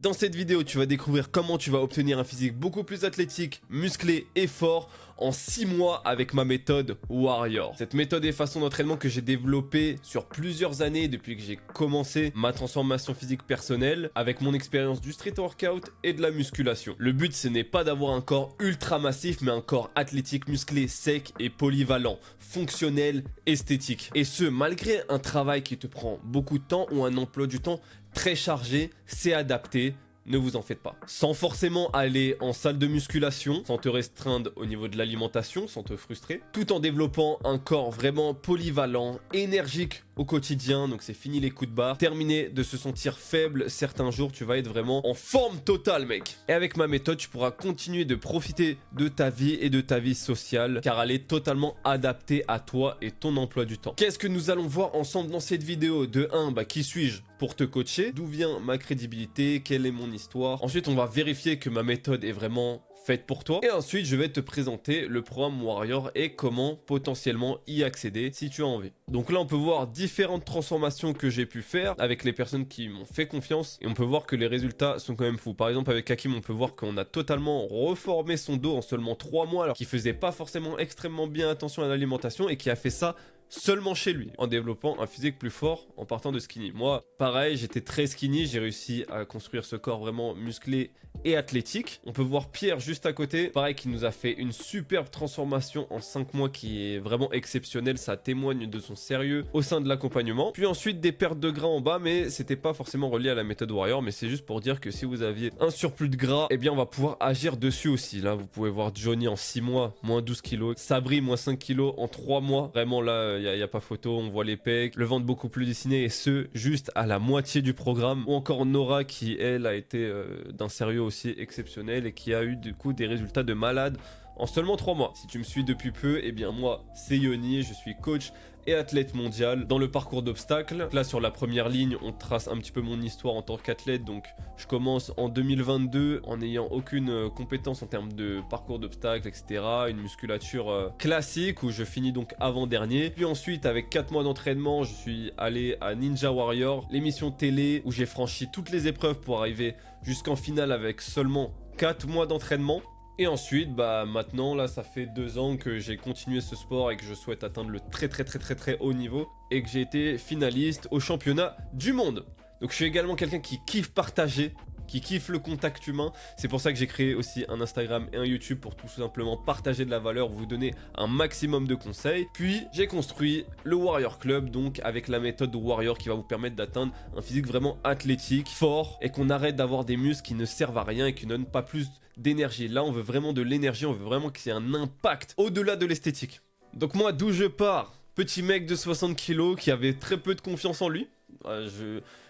Dans cette vidéo, tu vas découvrir comment tu vas obtenir un physique beaucoup plus athlétique, musclé et fort en 6 mois avec ma méthode Warrior. Cette méthode et façon d'entraînement que j'ai développée sur plusieurs années depuis que j'ai commencé ma transformation physique personnelle avec mon expérience du street workout et de la musculation. Le but, ce n'est pas d'avoir un corps ultra massif, mais un corps athlétique, musclé, sec et polyvalent, fonctionnel, esthétique. Et ce, malgré un travail qui te prend beaucoup de temps ou un emploi du temps très chargé, c'est adapté. Ne vous en faites pas. Sans forcément aller en salle de musculation, sans te restreindre au niveau de l'alimentation, sans te frustrer, tout en développant un corps vraiment polyvalent, énergique au quotidien, donc c'est fini les coups de barre, terminé de se sentir faible, certains jours tu vas être vraiment en forme totale mec. Et avec ma méthode, tu pourras continuer de profiter de ta vie et de ta vie sociale, car elle est totalement adaptée à toi et ton emploi du temps. Qu'est-ce que nous allons voir ensemble dans cette vidéo? De 1, qui suis-je pour te coacher? D'où vient ma crédibilité? Quelle est mon histoire? Ensuite, on va vérifier que ma méthode est vraiment faite pour toi. Et ensuite, je vais te présenter le programme Warrior et comment potentiellement y accéder si tu as envie. Donc là, on peut voir différentes transformations que j'ai pu faire avec les personnes qui m'ont fait confiance. Et on peut voir que les résultats sont quand même fous. Par exemple, avec Hakim, on peut voir qu'on a totalement reformé son dos en seulement 3 mois, alors qu'il faisait pas forcément extrêmement bien attention à l'alimentation et qui a fait ça seulement chez lui, en développant un physique plus fort en partant de skinny. Moi, pareil, j'étais très skinny, j'ai réussi à construire ce corps vraiment musclé et athlétique. On peut voir Pierre juste à côté, pareil, qui nous a fait une superbe transformation en 5 mois qui est vraiment exceptionnelle, ça témoigne de son sérieux au sein de l'accompagnement. Puis ensuite des pertes de gras en bas, mais c'était pas forcément relié à la méthode Warrior, mais c'est juste pour dire que si vous aviez un surplus de gras, eh bien on va pouvoir agir dessus aussi. Là, vous pouvez voir Johnny en 6 mois, moins 12 kilos, Sabri, moins 5 kilos en 3 mois. Vraiment là, il n'y a pas photo, on voit les pecs, le ventre beaucoup plus dessiné et ce, juste à la moitié du programme. Ou encore Nora qui, elle, a été d'un sérieux aussi exceptionnel et qui a eu du coup des résultats de malade en seulement 3 mois. Si tu me suis depuis peu, eh bien moi, c'est Yoni, je suis coach et athlète mondial dans le parcours d'obstacles. Là, sur la première ligne, on trace un petit peu mon histoire en tant qu'athlète. Donc, je commence en 2022 en n'ayant aucune compétence en termes de parcours d'obstacles, etc. Une musculature classique où je finis donc avant-dernier. Puis ensuite, avec 4 mois d'entraînement, je suis allé à Ninja Warrior, l'émission télé où j'ai franchi toutes les épreuves pour arriver jusqu'en finale avec seulement 4 mois d'entraînement. Et ensuite, maintenant, là, ça fait 2 ans que j'ai continué ce sport et que je souhaite atteindre le très haut niveau et que j'ai été finaliste au championnat du monde. Donc je suis également quelqu'un qui kiffe partager, qui kiffe le contact humain. C'est pour ça que j'ai créé aussi un Instagram et un YouTube pour tout simplement partager de la valeur, vous donner un maximum de conseils. Puis j'ai construit le Warrior Club, donc avec la méthode Warrior qui va vous permettre d'atteindre un physique vraiment athlétique, fort, et qu'on arrête d'avoir des muscles qui ne servent à rien et qui ne donnent pas plus d'énergie. Là, on veut vraiment de l'énergie, on veut vraiment qu'il y ait un impact au-delà de l'esthétique. Donc moi, d'où je pars, petit mec de 60 kilos qui avait très peu de confiance en lui.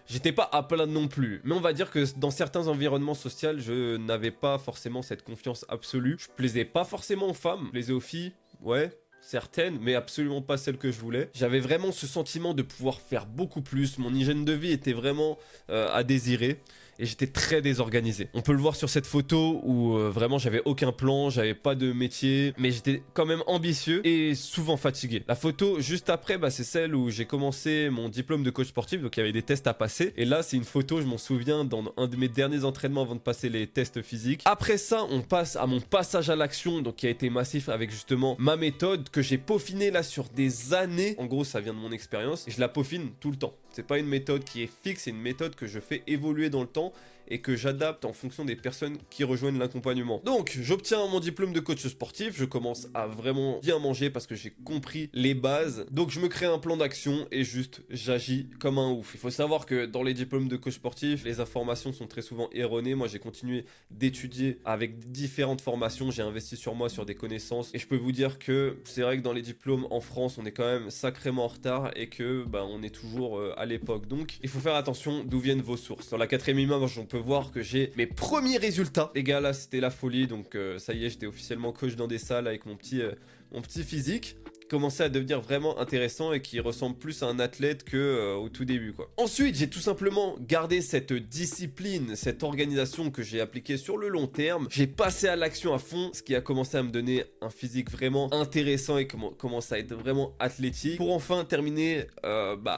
J'étais pas à plat non plus, mais on va dire que dans certains environnements sociaux, je n'avais pas forcément cette confiance absolue. Je plaisais pas forcément aux femmes, je plaisais aux filles, ouais, certaines, mais absolument pas celles que je voulais. J'avais vraiment ce sentiment de pouvoir faire beaucoup plus, mon hygiène de vie était vraiment à désirer. Et j'étais très désorganisé. On peut le voir sur cette photo où vraiment j'avais aucun plan, j'avais pas de métier, mais j'étais quand même ambitieux et souvent fatigué. La photo juste après, c'est celle où j'ai commencé mon diplôme de coach sportif, donc il y avait des tests à passer. Et là, c'est une photo, je m'en souviens, dans un de mes derniers entraînements avant de passer les tests physiques. Après ça, on passe à mon passage à l'action, donc qui a été massif avec justement ma méthode que j'ai peaufinée là sur des années. En gros, ça vient de mon expérience et je la peaufine tout le temps. C'est pas une méthode qui est fixe, c'est une méthode que je fais évoluer dans le temps et que j'adapte en fonction des personnes qui rejoignent l'accompagnement. Donc, j'obtiens mon diplôme de coach sportif, je commence à vraiment bien manger parce que j'ai compris les bases. Donc, je me crée un plan d'action et juste, j'agis comme un ouf. Il faut savoir que dans les diplômes de coach sportif, les informations sont très souvent erronées. Moi, j'ai continué d'étudier avec différentes formations, j'ai investi sur moi, sur des connaissances. Et je peux vous dire que c'est vrai que dans les diplômes en France, on est quand même sacrément en retard et que on est toujours à l'époque. Donc, il faut faire attention d'où viennent vos sources. Sur la 4ème image, on peut voir que j'ai mes premiers résultats. Les gars, là, c'était la folie. Donc, ça y est, j'étais officiellement coach dans des salles avec mon petit physique. commençait à devenir vraiment intéressant et qui ressemble plus à un athlète que au tout début, quoi. Ensuite, j'ai tout simplement gardé cette discipline, cette organisation que j'ai appliquée sur le long terme. J'ai passé à l'action à fond, ce qui a commencé à me donner un physique vraiment intéressant et commence à être vraiment athlétique pour enfin terminer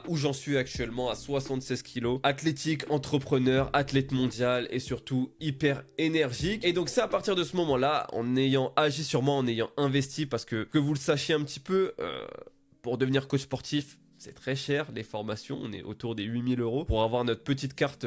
où j'en suis actuellement à 76 kilos. Athlétique, entrepreneur, athlète mondial et surtout hyper énergique. Et donc c'est à partir de ce moment-là, en ayant agi sur moi, en ayant investi, parce que vous le sachiez un petit peu, pour devenir coach sportif, c'est très cher, les formations, on est autour des 8 000 € pour avoir notre petite carte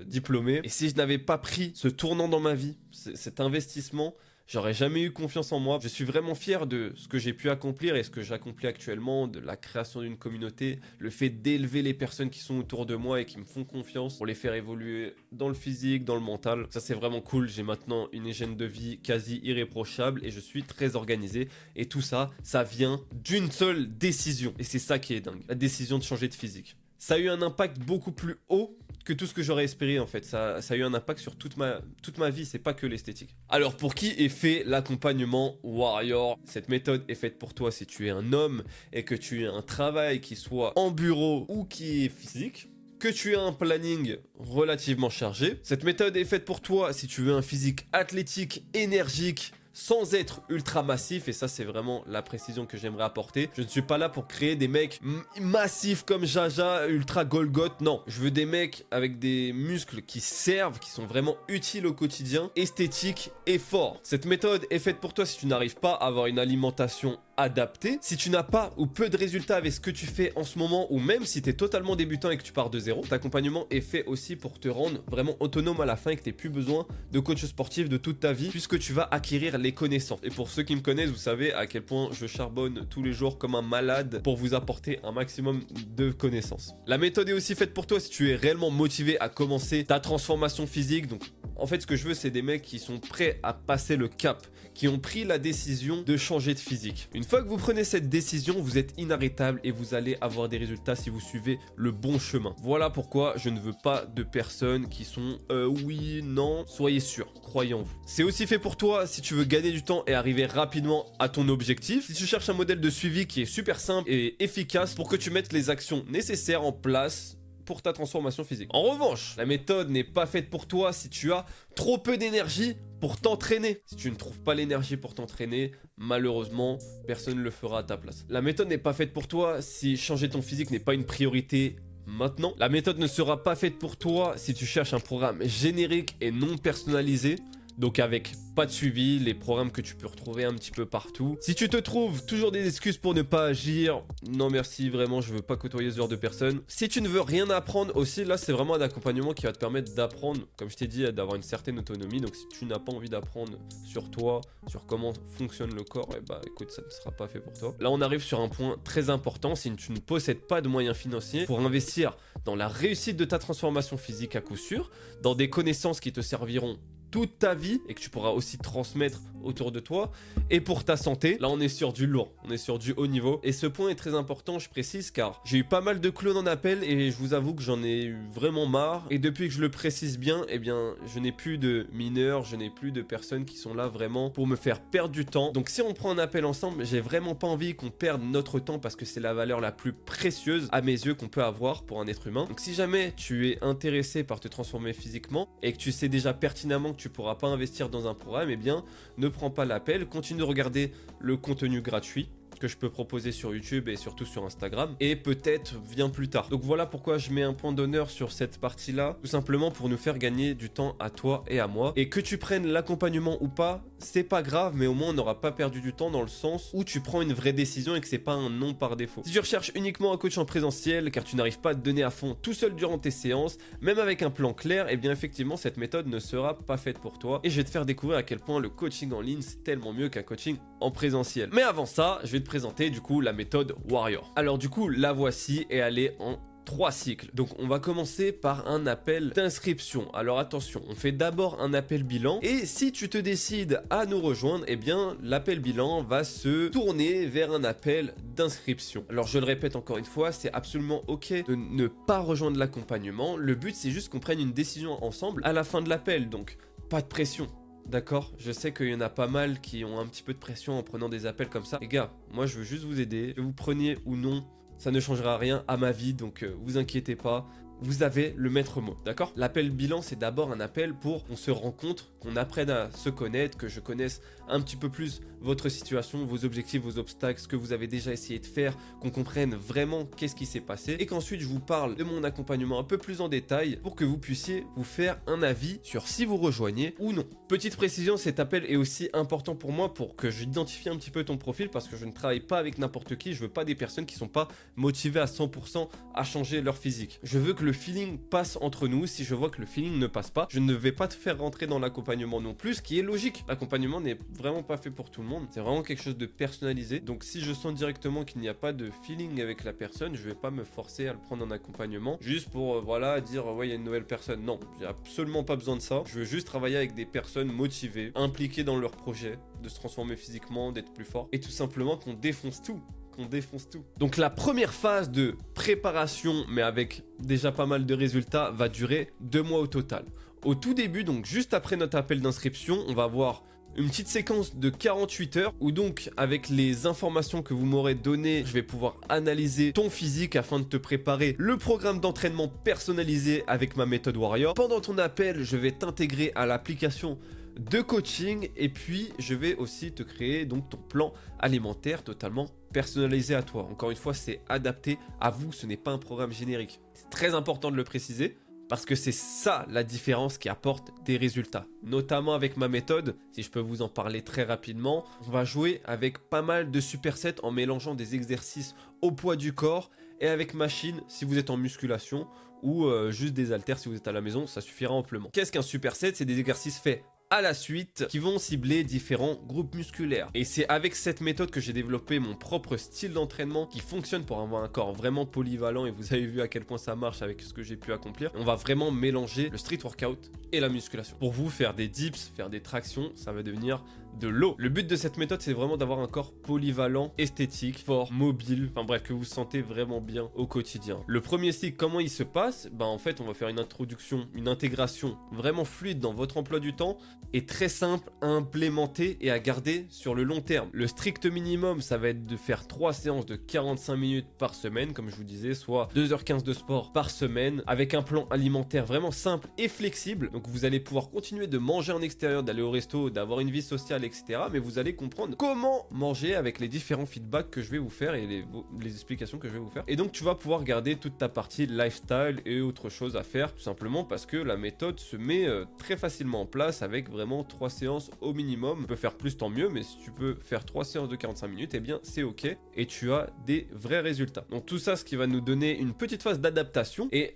diplômée. Et si je n'avais pas pris ce tournant dans ma vie, cet investissement, j'aurais jamais eu confiance en moi. Je suis vraiment fier de ce que j'ai pu accomplir et ce que j'accomplis actuellement, de la création d'une communauté, le fait d'élever les personnes qui sont autour de moi et qui me font confiance pour les faire évoluer dans le physique, dans le mental. Ça, c'est vraiment cool. J'ai maintenant une hygiène de vie quasi irréprochable et je suis très organisé. Et tout ça, ça vient d'une seule décision. Et c'est ça qui est dingue, la décision de changer de physique. Ça a eu un impact beaucoup plus haut que tout ce que j'aurais espéré en fait. Ça a eu un impact sur toute ma vie, c'est pas que l'esthétique. Alors pour qui est fait l'accompagnement Warrior? Cette méthode est faite pour toi si tu es un homme et que tu as un travail qui soit en bureau ou qui est physique, que tu as un planning relativement chargé. Cette méthode est faite pour toi si tu veux un physique athlétique, énergique, sans être ultra massif, et ça c'est vraiment la précision que j'aimerais apporter. Je ne suis pas là pour créer des mecs massifs comme Jaja, ultra Golgoth, non. Je veux des mecs avec des muscles qui servent, qui sont vraiment utiles au quotidien, esthétiques et forts. Cette méthode est faite pour toi si tu n'arrives pas à avoir une alimentation adapté. Si tu n'as pas ou peu de résultats avec ce que tu fais en ce moment, ou même si tu es totalement débutant et que tu pars de zéro, cet accompagnement est fait aussi pour te rendre vraiment autonome à la fin et que tu n'aies plus besoin de coach sportif de toute ta vie, puisque tu vas acquérir les connaissances. Et pour ceux qui me connaissent, vous savez à quel point je charbonne tous les jours comme un malade pour vous apporter un maximum de connaissances. La méthode est aussi faite pour toi si tu es réellement motivé à commencer ta transformation physique. Donc en fait, ce que je veux, c'est des mecs qui sont prêts à passer le cap, qui ont pris la décision de changer de physique. Une fois que vous prenez cette décision, vous êtes inarrêtable et vous allez avoir des résultats si vous suivez le bon chemin. Voilà pourquoi je ne veux pas de personnes qui sont oui, non, soyez sûrs, croyez en vous. C'est aussi fait pour toi si tu veux gagner du temps et arriver rapidement à ton objectif. Si tu cherches un modèle de suivi qui est super simple et efficace pour que tu mettes les actions nécessaires en place pour ta transformation physique. En revanche, la méthode n'est pas faite pour toi si tu as trop peu d'énergie pour t'entraîner. Si tu ne trouves pas l'énergie pour t'entraîner, malheureusement, personne ne le fera à ta place. La méthode n'est pas faite pour toi si changer ton physique n'est pas une priorité maintenant. La méthode ne sera pas faite pour toi si tu cherches un programme générique et non personnalisé. Donc avec pas de suivi, les programmes que tu peux retrouver un petit peu partout. Si tu te trouves toujours des excuses pour ne pas agir, non merci, vraiment je veux pas côtoyer ce genre de personnes. Si tu ne veux rien apprendre aussi, là c'est vraiment un accompagnement qui va te permettre d'apprendre, comme je t'ai dit, d'avoir une certaine autonomie. Donc si tu n'as pas envie d'apprendre sur toi, sur comment fonctionne le corps, et bah écoute, ça ne sera pas fait pour toi. Là on arrive sur un point très important, si tu ne possèdes pas de moyens financiers pour investir dans la réussite de ta transformation physique à coup sûr, dans des connaissances qui te serviront toute ta vie et que tu pourras aussi transmettre autour de toi, et pour ta santé, là on est sur du lourd, on est sur du haut niveau, et ce point est très important, je précise, car j'ai eu pas mal de clones en appel et je vous avoue que j'en ai eu vraiment marre, et depuis que je le précise bien, eh bien je n'ai plus de mineurs, je n'ai plus de personnes qui sont là vraiment pour me faire perdre du temps. Donc si on prend un appel ensemble, j'ai vraiment pas envie qu'on perde notre temps parce que c'est la valeur la plus précieuse à mes yeux qu'on peut avoir pour un être humain. Donc si jamais tu es intéressé par te transformer physiquement et que tu sais déjà pertinemment que tu pourras pas investir dans un programme, eh bien ne prends pas l'appel, continue de regarder le contenu gratuit que je peux proposer sur YouTube et surtout sur Instagram, et peut-être viens plus tard. Donc voilà pourquoi je mets un point d'honneur sur cette partie-là, tout simplement pour nous faire gagner du temps à toi et à moi. Et que tu prennes l'accompagnement ou pas, c'est pas grave, mais au moins on n'aura pas perdu du temps dans le sens où tu prends une vraie décision et que c'est pas un non par défaut. Si tu recherches uniquement un coach en présentiel car tu n'arrives pas à te donner à fond tout seul durant tes séances, même avec un plan clair, eh bien effectivement cette méthode ne sera pas faite pour toi, et je vais te faire découvrir à quel point le coaching en ligne c'est tellement mieux qu'un coaching en présentiel. Mais avant ça, je vais te présenter du coup la méthode Warrior. Alors du coup la voici, et elle est en 3 cycles. Donc on va commencer par un appel d'inscription. Alors attention, on fait d'abord un appel bilan, et si tu te décides à nous rejoindre, eh bien l'appel bilan va se tourner vers un appel d'inscription. Alors je le répète encore une fois, c'est absolument ok de ne pas rejoindre l'accompagnement. Le but c'est juste qu'on prenne une décision ensemble à la fin de l'appel, donc pas de pression. d'accord? Je sais qu'il y en a pas mal qui ont un petit peu de pression en prenant des appels comme ça. Les gars, moi je veux juste vous aider. Que vous preniez ou non, ça ne changera rien à ma vie, donc vous inquiétez pas. Vous avez le maître mot, d'accord? L'appel bilan, c'est d'abord un appel pour qu'on se rencontre, qu'on apprenne à se connaître, que je connaisse un petit peu plus votre situation, vos objectifs, vos obstacles, ce que vous avez déjà essayé de faire, qu'on comprenne vraiment qu'est-ce qui s'est passé et qu'ensuite je vous parle de mon accompagnement un peu plus en détail pour que vous puissiez vous faire un avis sur si vous rejoignez ou non. Petite précision, cet appel est aussi important pour moi pour que j'identifie un petit peu ton profil parce que je ne travaille pas avec n'importe qui, je veux pas des personnes qui sont pas motivées à 100% à changer leur physique. Je veux que le feeling passe entre nous. Si je vois que le feeling ne passe pas, je ne vais pas te faire rentrer dans l'accompagnement non plus, ce qui est logique. L'accompagnement n'est vraiment pas fait pour tout le monde, c'est vraiment quelque chose de personnalisé. Donc si je sens directement qu'il n'y a pas de feeling avec la personne, je vais pas me forcer à le prendre en accompagnement juste pour voilà dire ouais il y a une nouvelle personne. Non, j'ai absolument pas besoin de ça. Je veux juste travailler avec des personnes motivées, impliquées dans leur projet, de se transformer physiquement, d'être plus fort et tout simplement qu'on défonce tout. On défonce tout. Donc la première phase de préparation, mais avec déjà pas mal de résultats, va durer 2 mois au total. Au tout début, donc juste après notre appel d'inscription, on va avoir une petite séquence de 48 heures où donc avec les informations que vous m'aurez données, je vais pouvoir analyser ton physique afin de te préparer le programme d'entraînement personnalisé avec ma méthode Warrior. Pendant ton appel, je vais t'intégrer à l'application de coaching et puis je vais aussi te créer donc ton plan alimentaire totalement personnalisé à toi. Encore une fois, c'est adapté à vous, ce n'est pas un programme générique. C'est très important de le préciser parce que c'est ça la différence qui apporte des résultats. Notamment avec ma méthode, si je peux vous en parler très rapidement, on va jouer avec pas mal de supersets en mélangeant des exercices au poids du corps et avec machine si vous êtes en musculation ou juste des haltères si vous êtes à la maison, ça suffira amplement. Qu'est-ce qu'un superset? C'est des exercices faits à la suite qui vont cibler différents groupes musculaires. Et c'est avec cette méthode que j'ai développé mon propre style d'entraînement qui fonctionne pour avoir un corps vraiment polyvalent et vous avez vu à quel point ça marche avec ce que j'ai pu accomplir. On va vraiment mélanger le street workout et la musculation. Pour vous, faire des dips, faire des tractions, ça va devenir de l'eau. Le but de cette méthode, c'est vraiment d'avoir un corps polyvalent, esthétique, fort, mobile, enfin bref, que vous sentez vraiment bien au quotidien. Le premier cycle, comment il se passe? En fait, on va faire une introduction, une intégration vraiment fluide dans votre emploi du temps et très simple à implémenter et à garder sur le long terme. Le strict minimum, ça va être de faire 3 séances de 45 minutes par semaine, comme je vous disais, soit 2h15 de sport par semaine, avec un plan alimentaire vraiment simple et flexible. Donc vous allez pouvoir continuer de manger en extérieur, d'aller au resto, d'avoir une vie sociale, etc. Mais vous allez comprendre comment manger avec les différents feedbacks que je vais vous faire et les explications que je vais vous faire. Et donc tu vas pouvoir garder toute ta partie lifestyle et autre chose à faire, tout simplement parce que la méthode se met très facilement en place avec vraiment 3 séances au minimum. Tu peux faire plus, tant mieux, mais si tu peux faire 3 séances de 45 minutes, eh bien c'est ok et tu as des vrais résultats. Donc tout ça, ce qui va nous donner une petite phase d'adaptation et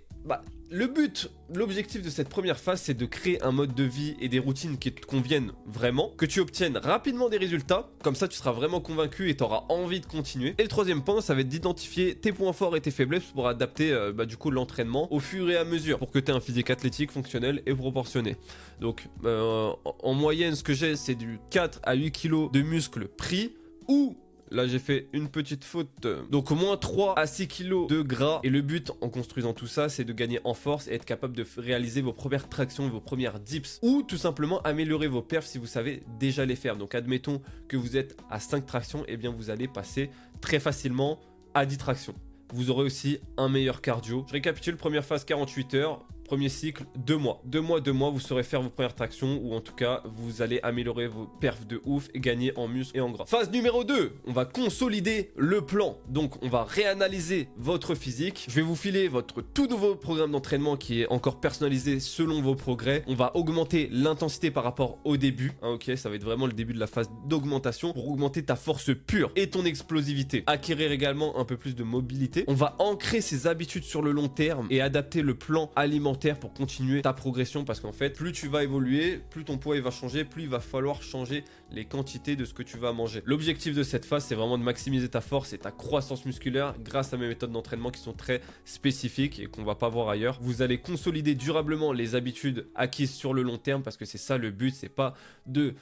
le but, l'objectif de cette première phase, c'est de créer un mode de vie et des routines qui te conviennent vraiment, que tu obtiennes rapidement des résultats, comme ça tu seras vraiment convaincu et tu auras envie de continuer. Et le troisième point, ça va être d'identifier tes points forts et tes faiblesses pour adapter du coup l'entraînement au fur et à mesure, pour que tu aies un physique athlétique, fonctionnel et proportionné. Donc en moyenne, ce que j'ai, c'est du 4 à 8 kg de muscles pris, ou là j'ai fait une petite faute, donc au moins 3 à 6 kg de gras. Et le but en construisant tout ça, c'est de gagner en force et être capable de réaliser vos premières tractions, vos premières dips, ou tout simplement améliorer vos perfs si vous savez déjà les faire. Donc admettons que vous êtes à 5 tractions, et bien vous allez passer très facilement à 10 tractions. Vous aurez aussi un meilleur cardio. Je récapitule: première phase 48 heures, premier cycle 2 mois. 2 mois, vous saurez faire vos premières tractions, ou en tout cas, vous allez améliorer vos perfs de ouf et gagner en muscle et en gras. Phase numéro 2, on va consolider le plan. Donc, on va réanalyser votre physique. Je vais vous filer votre tout nouveau programme d'entraînement qui est encore personnalisé selon vos progrès. On va augmenter l'intensité par rapport au début. Ok, ça va être vraiment le début de la phase d'augmentation pour augmenter ta force pure et ton explosivité. Acquérir également un peu plus de mobilité. On va ancrer ses habitudes sur le long terme et adapter le plan alimentaire pour continuer ta progression, parce qu'en fait plus tu vas évoluer, plus ton poids il va changer, plus il va falloir changer les quantités de ce que tu vas manger. L'objectif de cette phase, c'est vraiment de maximiser ta force et ta croissance musculaire grâce à mes méthodes d'entraînement qui sont très spécifiques et qu'on va pas voir ailleurs. Vous allez consolider durablement les habitudes acquises sur le long terme, parce que c'est ça le but. C'est pas de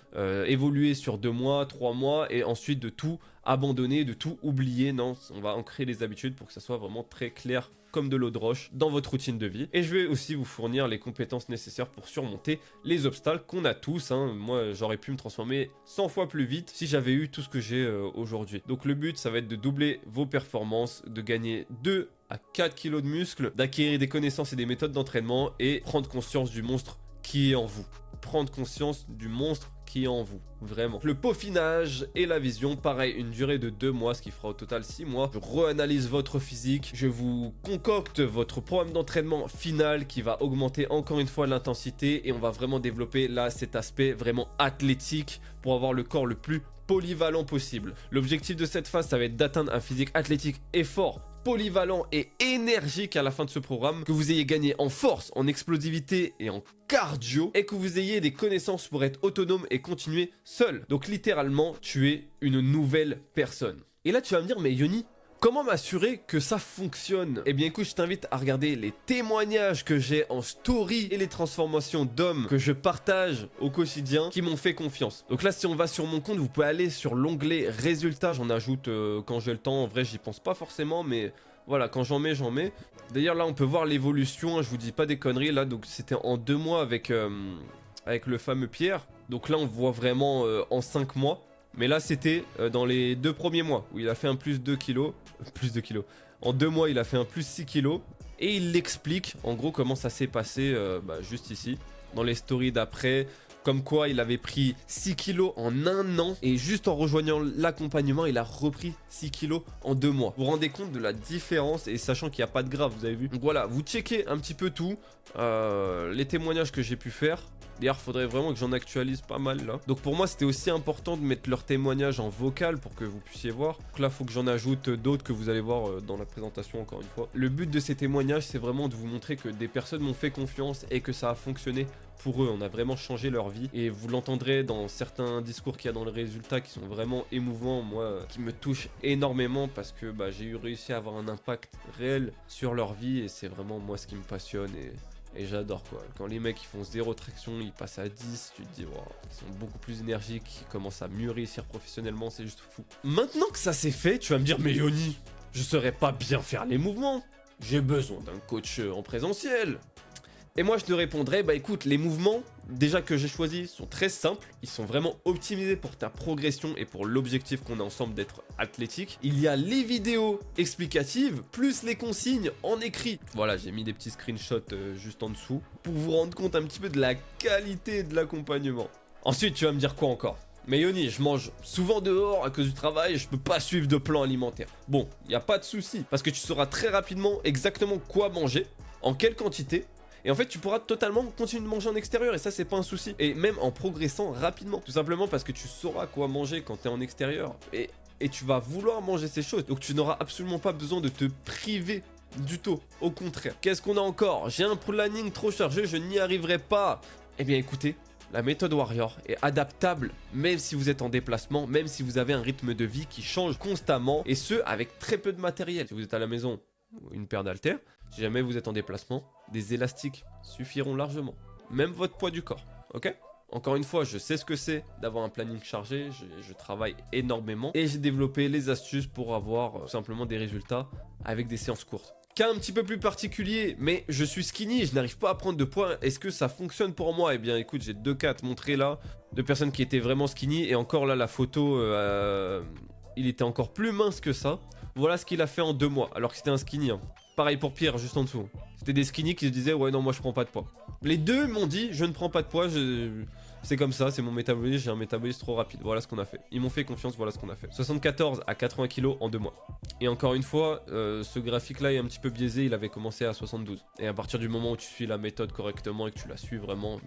évoluer sur 2 mois, 3 mois et ensuite de tout abandonner, de tout oublier. Non, on va ancrer les habitudes pour que ça soit vraiment très clair comme de l'eau de roche dans votre routine de vie. Et je vais aussi vous fournir les compétences nécessaires pour surmonter les obstacles qu'on a tous. Moi, j'aurais pu me transformer 100 fois plus vite si j'avais eu tout ce que j'ai aujourd'hui. Donc le but, ça va être de doubler vos performances, de gagner 2 à 4 kilos de muscles, d'acquérir des connaissances et des méthodes d'entraînement et prendre conscience du monstre qui est en vous. Prendre conscience du monstre qui est en vous, vraiment. Le peaufinage et la vision, pareil, une durée de 2 mois, ce qui fera au total 6 mois. Je réanalyse votre physique, je vous concocte votre programme d'entraînement final qui va augmenter encore une fois l'intensité et on va vraiment développer là cet aspect vraiment athlétique pour avoir le corps le plus polyvalent possible. L'objectif de cette phase, ça va être d'atteindre un physique athlétique et fort, polyvalent et énergique à la fin de ce programme, que vous ayez gagné en force, en explosivité et en cardio, et que vous ayez des connaissances pour être autonome et continuer seul. Donc littéralement, tu es une nouvelle personne. Et là, tu vas me dire, mais Yoni, comment m'assurer que ça fonctionne? Eh bien écoute, je t'invite à regarder les témoignages que j'ai en story et les transformations d'hommes que je partage au quotidien qui m'ont fait confiance. Donc là, si on va sur mon compte, vous pouvez aller sur l'onglet résultats. J'en ajoute quand j'ai le temps. En vrai, j'y pense pas forcément, mais voilà, quand j'en mets, j'en mets. D'ailleurs, là, on peut voir l'évolution. Je vous dis pas des conneries. Là, donc c'était en 2 mois avec le fameux Pierre. Donc là, on voit vraiment en 5 mois. Mais là, c'était dans les 2 premiers mois où il a fait un plus 2 kilos. Plus 2 kilos. En 2 mois, il a fait un plus 6 kilos. Et il explique en gros comment ça s'est passé juste ici. Dans les stories d'après. Comme quoi, il avait pris 6 kilos en 1 an. Et juste en rejoignant l'accompagnement, il a repris 6 kilos en 2 mois. Vous vous rendez compte de la différence et sachant qu'il n'y a pas de gras, vous avez vu. Donc voilà, vous checkez un petit peu tout. Les témoignages que j'ai pu faire. D'ailleurs, il faudrait vraiment que j'en actualise pas mal là. Donc pour moi, c'était aussi important de mettre leurs témoignages en vocal pour que vous puissiez voir. Donc là, il faut que j'en ajoute d'autres que vous allez voir dans la présentation encore une fois. Le but de ces témoignages, c'est vraiment de vous montrer que des personnes m'ont fait confiance et que ça a fonctionné pour eux. On a vraiment changé leur vie. Et vous l'entendrez dans certains discours qu'il y a dans le résultat qui sont vraiment émouvants, moi, qui me touchent énormément parce que j'ai réussi à avoir un impact réel sur leur vie et c'est vraiment moi ce qui me passionne et j'adore quoi. Quand les mecs ils font 0 traction, ils passent à 10, tu te dis wow, ils sont beaucoup plus énergiques, ils commencent à mieux réussir professionnellement, c'est juste fou. Maintenant que ça c'est fait, tu vas me dire mais Yoni, je saurais pas bien faire les mouvements. J'ai besoin d'un coach en présentiel. Et moi je te répondrais, écoute, les mouvements déjà que j'ai choisis sont très simples, ils sont vraiment optimisés pour ta progression et pour l'objectif qu'on a ensemble d'être athlétique. Il y a les vidéos explicatives, plus les consignes en écrit. Voilà, j'ai mis des petits screenshots juste en dessous, pour vous rendre compte un petit peu de la qualité de l'accompagnement. Ensuite, tu vas me dire quoi encore ? Mais Yoni, je mange souvent dehors à cause du travail et je peux pas suivre de plan alimentaire. Bon, il n'y a pas de souci, parce que tu sauras très rapidement exactement quoi manger, en quelle quantité. Et en fait, tu pourras totalement continuer de manger en extérieur et ça, c'est pas un souci. Et même en progressant rapidement. Tout simplement parce que tu sauras quoi manger quand tu es en extérieur. Et tu vas vouloir manger ces choses. Donc tu n'auras absolument pas besoin de te priver du tout. Au contraire. Qu'est-ce qu'on a encore? J'ai un planning trop chargé, je n'y arriverai pas. Eh bien écoutez, la méthode Warrior est adaptable même si vous êtes en déplacement, même si vous avez un rythme de vie qui change constamment. Et ce, avec très peu de matériel. Si vous êtes à la maison, une paire d'haltères. Si jamais vous êtes en déplacement, des élastiques suffiront largement. Même votre poids du corps, ok? Encore une fois, je sais ce que c'est d'avoir un planning chargé, je travaille énormément et j'ai développé les astuces pour avoir tout simplement des résultats avec des séances courtes. Cas un petit peu plus particulier, mais je suis skinny, je n'arrive pas à prendre de poids, est-ce que ça fonctionne pour moi? Eh bien écoute, j'ai 2 cas à te montrer là, de personnes qui étaient vraiment skinny et encore là la photo, il était encore plus mince que ça. Voilà ce qu'il a fait en 2 mois, alors que c'était un skinny. Pareil pour Pierre, juste en dessous. C'était des skinny qui se disaient ouais non moi je prends pas de poids. Les deux m'ont dit je ne prends pas de poids, c'est comme ça, c'est mon métabolisme, j'ai un métabolisme trop rapide. Voilà ce qu'on a fait. Ils m'ont fait confiance, voilà ce qu'on a fait. 74 à 80 kg en 2 mois. Et encore une fois, ce graphique là est un petit peu biaisé, il avait commencé à 72. Et à partir du moment où tu suis la méthode correctement et que tu la suis vraiment,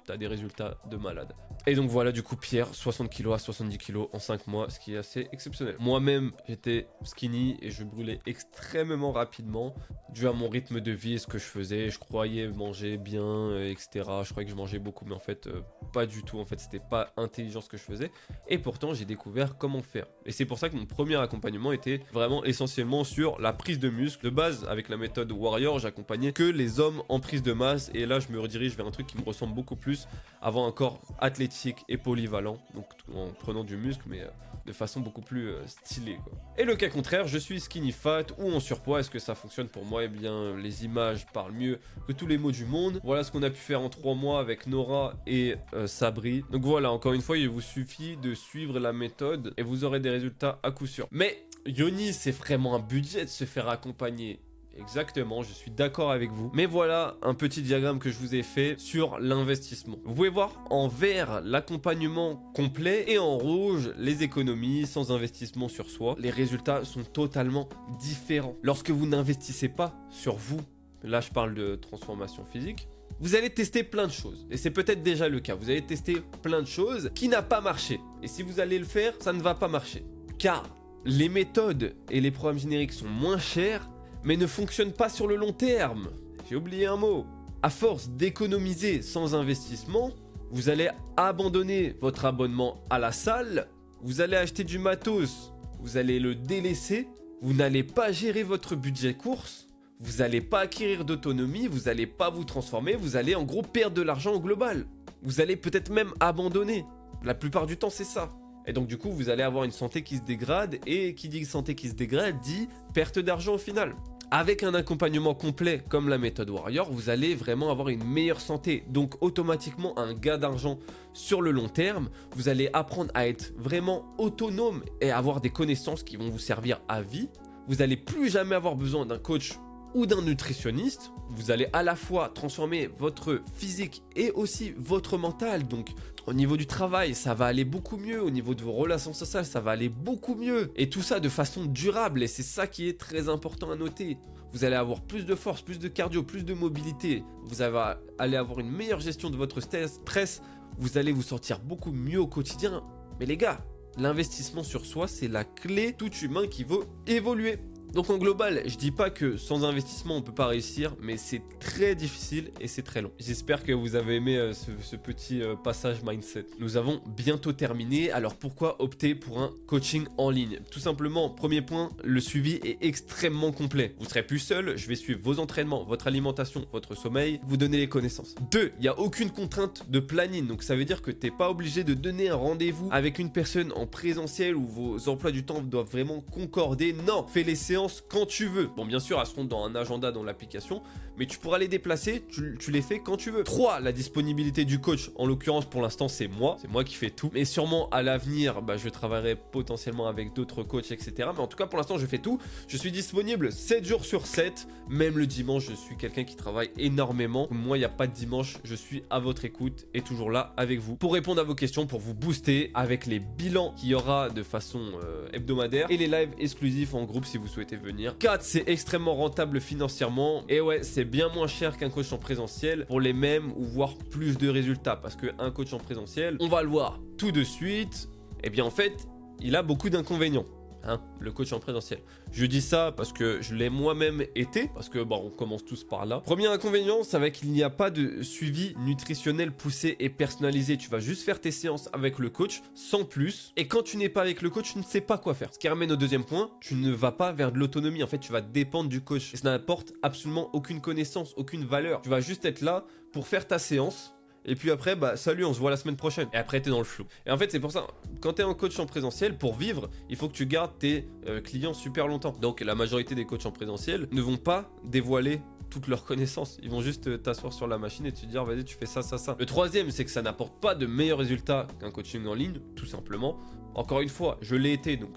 t'as des résultats de malade. Et donc voilà, du coup, Pierre, 60 kg à 70 kg en 5 mois, ce qui est assez exceptionnel. Moi-même, j'étais skinny et je brûlais extrêmement rapidement dû à mon rythme de vie et ce que je faisais. Je croyais manger bien, etc. Je croyais que je mangeais beaucoup, mais en fait, pas du tout. En fait, c'était pas intelligent ce que je faisais. Et pourtant, j'ai découvert comment faire. Et c'est pour ça que mon premier accompagnement était vraiment essentiellement sur la prise de muscle. De base, avec la méthode Warrior, j'accompagnais que les hommes en prise de masse. Et là, je me redirige vers un truc qui me ressemble beaucoup plus, plus avoir un corps athlétique et polyvalent, donc en prenant du muscle, mais de façon beaucoup plus stylée, quoi. Et le cas contraire, je suis skinny fat ou en surpoids, est-ce que ça fonctionne pour moi? Eh bien, les images parlent mieux que tous les mots du monde. Voilà ce qu'on a pu faire en 3 mois avec Nora et Sabri. Donc voilà, encore une fois, il vous suffit de suivre la méthode et vous aurez des résultats à coup sûr. Mais Yoni, c'est vraiment un budget de se faire accompagner. Exactement, je suis d'accord avec vous. Mais voilà un petit diagramme que je vous ai fait sur l'investissement. Vous pouvez voir en vert l'accompagnement complet et en rouge les économies sans investissement sur soi. Les résultats sont totalement différents. Lorsque vous n'investissez pas sur vous, là je parle de transformation physique, vous allez tester plein de choses. Et c'est peut-être déjà le cas. Vous allez tester plein de choses qui n'ont pas marché. Et si vous allez le faire, ça ne va pas marcher. Car les méthodes et les programmes génériques sont moins chers, mais ne fonctionne pas sur le long terme. J'ai oublié un mot. À force d'économiser sans investissement, vous allez abandonner votre abonnement à la salle, vous allez acheter du matos, vous allez le délaisser, vous n'allez pas gérer votre budget course, vous n'allez pas acquérir d'autonomie, vous n'allez pas vous transformer, vous allez en gros perdre de l'argent au global. Vous allez peut-être même abandonner. La plupart du temps, c'est ça. Et donc du coup, vous allez avoir une santé qui se dégrade, et qui dit santé qui se dégrade, dit perte d'argent au final. Avec un accompagnement complet comme la méthode Warrior, vous allez vraiment avoir une meilleure santé, donc automatiquement un gain d'argent sur le long terme. Vous allez apprendre à être vraiment autonome et avoir des connaissances qui vont vous servir à vie. Vous n'allez plus jamais avoir besoin d'un coach ou d'un nutritionniste. Vous allez à la fois transformer votre physique et aussi votre mental. Donc au niveau du travail, ça va aller beaucoup mieux. Au niveau de vos relations sociales, ça va aller beaucoup mieux. Et tout ça de façon durable. Et c'est ça qui est très important à noter. Vous allez avoir plus de force, plus de cardio, plus de mobilité. Vous allez avoir une meilleure gestion de votre stress. Vous allez vous sentir beaucoup mieux au quotidien. Mais les gars, l'investissement sur soi, c'est la clé tout humain qui veut évoluer. Donc en global, je dis pas que sans investissement on peut pas réussir, mais c'est très difficile et c'est très long. J'espère que vous avez aimé ce petit passage mindset. Nous avons bientôt terminé, alors pourquoi opter pour un coaching en ligne? Tout simplement, premier point, le suivi est extrêmement complet. Vous serez plus seul, je vais suivre vos entraînements, votre alimentation, votre sommeil, vous donner les connaissances. 2, il n'y a aucune contrainte de planning, donc ça veut dire que t'es pas obligé de donner un rendez-vous avec une personne en présentiel où vos emplois du temps doivent vraiment concorder. Non, fais les séances quand tu veux. Bon, bien sûr, elles seront dans un agenda dans l'application, mais tu pourras les déplacer, tu les fais quand tu veux. 3, la disponibilité du coach. En l'occurrence, pour l'instant, c'est moi qui fais tout. Mais sûrement, à l'avenir, je travaillerai potentiellement avec d'autres coachs, etc. Mais en tout cas, pour l'instant, je fais tout. Je suis disponible 7 jours sur 7. Même le dimanche, je suis quelqu'un qui travaille énormément. Moi, il n'y a pas de dimanche. Je suis à votre écoute et toujours là avec vous pour répondre à vos questions, pour vous booster avec les bilans qu'il y aura de façon hebdomadaire et les lives exclusifs en groupe si vous souhaitez venir. 4, c'est extrêmement rentable financièrement. Et ouais, c'est bien moins cher qu'un coach en présentiel pour les mêmes ou voire plus de résultats. Parce qu'un coach en présentiel, on va le voir tout de suite, et bien en fait, il a beaucoup d'inconvénients. Le coach en présentiel. Je dis ça parce que je l'ai moi-même été, parce que on commence tous par là. Premier inconvénient, ça va qu'il n'y a pas de suivi nutritionnel poussé et personnalisé. Tu vas juste faire tes séances avec le coach, sans plus. Et quand tu n'es pas avec le coach, tu ne sais pas quoi faire. Ce qui ramène au deuxième point, tu ne vas pas vers de l'autonomie. En fait, tu vas dépendre du coach. Et ça n'apporte absolument aucune connaissance, aucune valeur. Tu vas juste être là pour faire ta séance. Et puis après, salut, on se voit la semaine prochaine. Et après, t'es dans le flou. Et en fait, c'est pour ça, quand t'es un coach en présentiel, pour vivre, il faut que tu gardes tes clients super longtemps. Donc, la majorité des coachs en présentiel ne vont pas dévoiler toutes leurs connaissances. Ils vont juste t'asseoir sur la machine et te dire, vas-y, tu fais ça, ça, ça. Le troisième, c'est que ça n'apporte pas de meilleurs résultats qu'un coaching en ligne, tout simplement. Encore une fois, je l'ai été, donc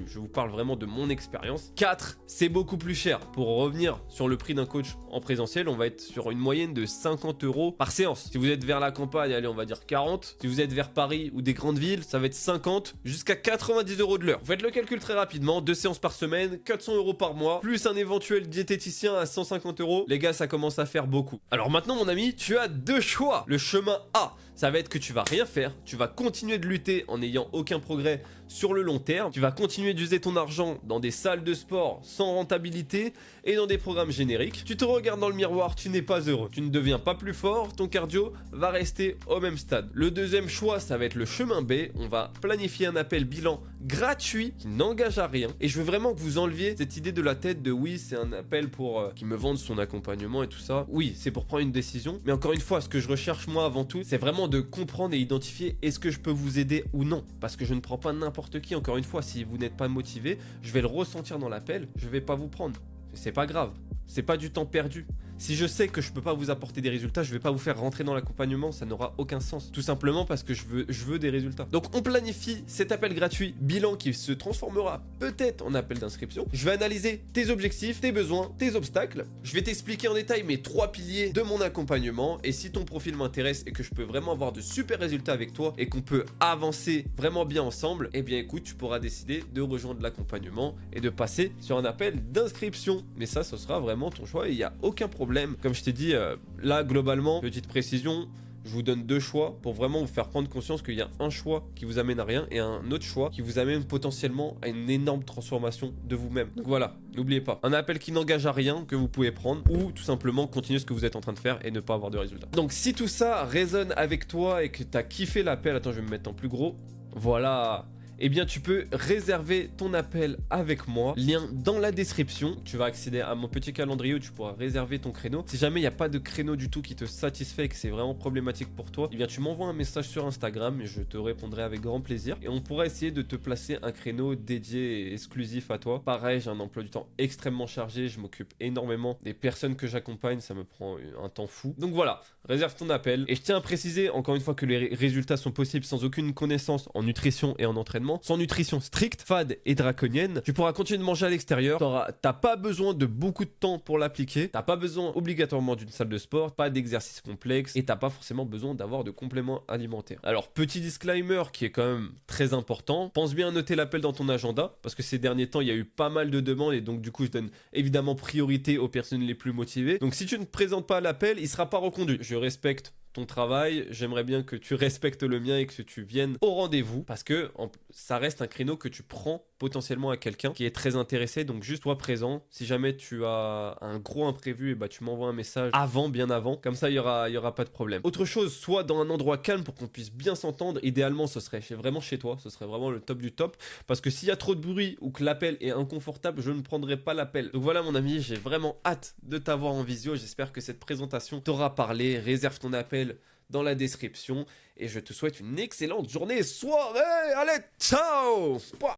je vous parle vraiment de mon expérience. 4, c'est beaucoup plus cher. Pour revenir sur le prix d'un coach en présentiel, on va être sur une moyenne de 50 € par séance. Si vous êtes vers la campagne, allez, on va dire 40. Si vous êtes vers Paris ou des grandes villes, ça va être 50 jusqu'à 90 € de l'heure. Vous faites le calcul très rapidement, 2 séances par semaine, 400 € par mois, plus un éventuel diététicien à 150 €. Les gars, ça commence à faire beaucoup. Alors maintenant, mon ami, tu as 2 choix. Le chemin A, ça va être que tu vas rien faire, tu vas continuer de lutter en n'ayant aucun progrès sur le long terme, tu vas continuer d'user ton argent dans des salles de sport sans rentabilité et dans des programmes génériques. Tu te regardes dans le miroir, tu n'es pas heureux, tu ne deviens pas plus fort, ton cardio va rester au même stade. Le deuxième choix, ça va être le chemin B, on va planifier un appel bilan gratuit qui n'engage à rien et je veux vraiment que vous enleviez cette idée de la tête de oui, c'est un appel pour qui me vende son accompagnement et tout ça. Oui, c'est pour prendre une décision, mais encore une fois, ce que je recherche moi avant tout, c'est vraiment de comprendre et identifier est-ce que je peux vous aider ou non. Parce que je ne prends pas n'importe qui, encore une fois, si vous n'êtes pas motivé, je vais le ressentir dans l'appel, je vais pas vous prendre. C'est pas grave, c'est pas du temps perdu. Si je sais que je peux pas vous apporter des résultats, je vais pas vous faire rentrer dans l'accompagnement, ça n'aura aucun sens. Tout simplement parce que je veux des résultats. Donc on planifie cet appel gratuit, bilan qui se transformera peut-être en appel d'inscription. Je vais analyser tes objectifs, tes besoins, tes obstacles. Je vais t'expliquer en détail mes 3 piliers de mon accompagnement. Et si ton profil m'intéresse et que je peux vraiment avoir de super résultats avec toi et qu'on peut avancer vraiment bien ensemble, eh bien écoute, tu pourras décider de rejoindre l'accompagnement et de passer sur un appel d'inscription. Mais ça, ce sera vraiment ton choix et il n'y a aucun problème. Comme je t'ai dit, là globalement, petite précision, je vous donne 2 choix pour vraiment vous faire prendre conscience qu'il y a un choix qui vous amène à rien et un autre choix qui vous amène potentiellement à une énorme transformation de vous-même. Donc voilà, n'oubliez pas, un appel qui n'engage à rien que vous pouvez prendre ou tout simplement continuer ce que vous êtes en train de faire et ne pas avoir de résultats. Donc si tout ça résonne avec toi et que tu as kiffé l'appel, attends, je vais me mettre en plus gros, voilà. Eh bien tu peux réserver ton appel avec moi, lien dans la description. Tu vas accéder à mon petit calendrier où tu pourras réserver ton créneau. Si jamais il n'y a pas de créneau du tout qui te satisfait et que c'est vraiment problématique pour toi, eh bien tu m'envoies un message sur Instagram et je te répondrai avec grand plaisir. Et on pourra essayer de te placer un créneau dédié et exclusif à toi. Pareil, j'ai un emploi du temps extrêmement chargé, je m'occupe énormément des personnes que j'accompagne, ça me prend un temps fou. Donc voilà, réserve ton appel. Et je tiens à préciser encore une fois que les résultats sont possibles sans aucune connaissance en nutrition et en entraînement. Sans nutrition stricte, fade et draconienne, tu pourras continuer de manger à l'extérieur. T'as pas besoin de beaucoup de temps pour l'appliquer. T'as pas besoin obligatoirement d'une salle de sport, pas d'exercice complexe et t'as pas forcément besoin d'avoir de compléments alimentaires. Alors, petit disclaimer qui est quand même très important. Pense bien à noter l'appel dans ton agenda parce que ces derniers temps, il y a eu pas mal de demandes et donc du coup, je donne évidemment priorité aux personnes les plus motivées. Donc, si tu ne présentes pas l'appel, il sera pas reconduit. Je respecte ton travail, j'aimerais bien que tu respectes le mien et que tu viennes au rendez-vous parce que ça reste un créneau que tu prends potentiellement à quelqu'un qui est très intéressé, donc juste toi présent. Si jamais tu as un gros imprévu, et bah tu m'envoies un message avant, bien avant, comme ça il y aura pas de problème. Autre chose, soit dans un endroit calme pour qu'on puisse bien s'entendre, idéalement ce serait vraiment chez toi, ce serait vraiment le top du top, parce que s'il y a trop de bruit ou que l'appel est inconfortable, je ne prendrai pas l'appel. Donc voilà mon ami, j'ai vraiment hâte de t'avoir en visio, j'espère que cette présentation t'aura parlé, réserve ton appel dans la description et je te souhaite une excellente journée, soirée, allez, ciao.